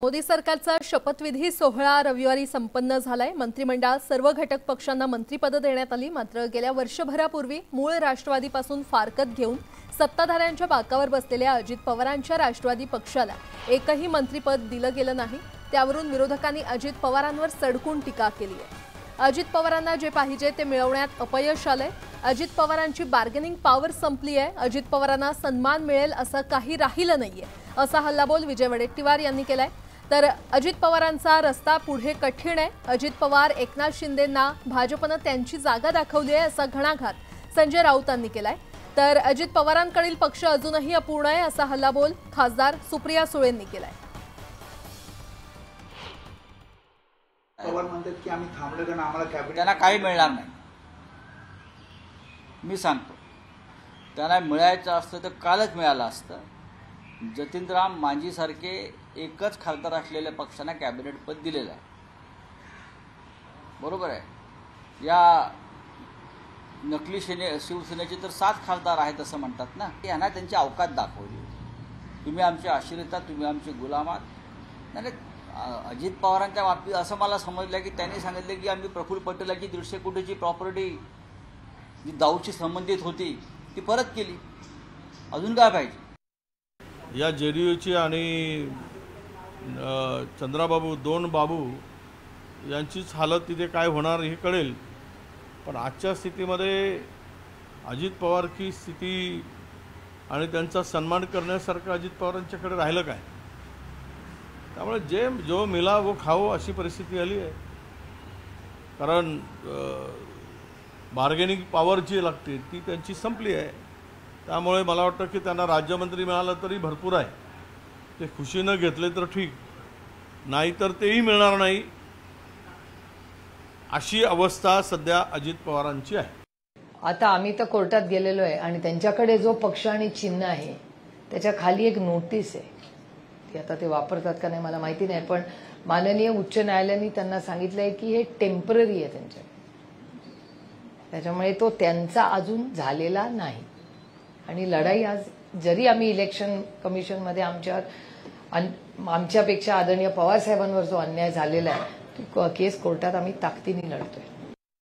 मोदी सरकारचा शपथविधी सोहळा रविवारी संपन्न झालाय। मंत्रिमंडळात सर्व घटक पक्षांना मंत्रिपद देण्यात आली। मात्र गेल्या वर्षभरापूर्वी मूळ राष्ट्रवादीपासून फारकत घेऊन सत्ताधाऱ्यांच्या बाकावर बसलेल्या अजित पवारांच्या राष्ट्रवादी पक्षाला एकही मंत्रिपद दिलं गेलं नाही। त्यावरून विरोधकांनी अजित पवारांवर सडकून टीका केली आहे। अजित पवारांना जे पाहिजे ते मिळवण्यात अपयश आलंय। अजित पवारांची बार्गेनिंग पॉवर संपली आहे। अजित पवारांना सन्मान मिळेल असं काही राहिलं नाहीये, असा हल्लाबोल विजय वडेट्टीवार यांनी केलाय। तर अजित पवारांचा रस्ता पुढे कठीण आहे। अजित पवार एकनाथ शिंदेंना भाजपने त्यांची जागा दाखवली आहे असा घणाघात संजय राऊतांनी केलाय। तर अजित पवारांकडील पक्ष अजूनही अपूर्ण आहे असा हल्लाबोल खासदार सुप्रिया सुळेंनी केलाय। पवार म्हणतात की आम्ही थांबलो कारण आम्हाला कॅबिनेट त्यांना काही मिळणार नाही। मी सांगतो, त्यांना मिळायचं असतं तर कालच मिळालं असतं। जतीनराम मांझी सारखे एकच खासदार असलेल्या पक्षांना कॅबिनेट पद दिलेलं आहे, बरोबर आहे। या नकली शिवसेनेचे तर 7 खासदार आहेत असं म्हणतात ना। यांना त्यांची अवकात दाखवली, तुम्ही आमचे आश्रिता, तुम्ही आमचे गुलामात। नाही, अजित पवारांच्या बाबतीत असं मला समजलं की त्यांनी सांगितलं की आम्ही प्रफुल्ल पटेलाची 150 कोटीची प्रॉपर्टी जी दाऊदशी संबंधित होती ती परत केली। अजून काय पाहिजे? या जेडीयूची आणि चंद्राबाबू 2 बाबू यांचीच हालत तिथे काय होणार हे कळेल। पण आजच्या स्थितीमध्ये अजित पवार की स्थिती आणि त्यांचा सन्मान करण्यासारखं अजित पवारांच्याकडे राहिलं काय? त्यामुळे जो मिला वो खाओ अशी परिस्थिती आली आहे। कारण बार्गेनिंग पॉवर जी लागते ती त्यांची संपली आहे। त्यामुळे मला वाटतं की त्यांना राज्यमंत्री मिळालं तरी भरपूर आहे। ते खुशीनं घेतले तर ठीक, नाहीतर तेही मिळणार नाही अशी अवस्था सध्या अजित पवारांची आहे। आता आम्ही तर कोर्टात गेलेलो आहे आणि त्यांच्याकडे जो पक्ष आणि चिन्ह आहे त्याच्या खाली एक नोटीस आहे। ती आता ते वापरतात का नाही मला माहिती नाही, पण माननीय उच्च न्यायालयाने त्यांना सांगितलंय की हे टेम्पररी आहे त्यांच्या, त्याच्यामुळे तो त्यांचा अजून झालेला नाही। आणि लढाई आज जरी आम्ही इलेक्शन कमिशनमध्ये आमच्यापेक्षा आदरणीय पवार साहेबांवर जो अन्याय झालेला आहे तो केस कोर्टात आम्ही ताकदीने लढतोय।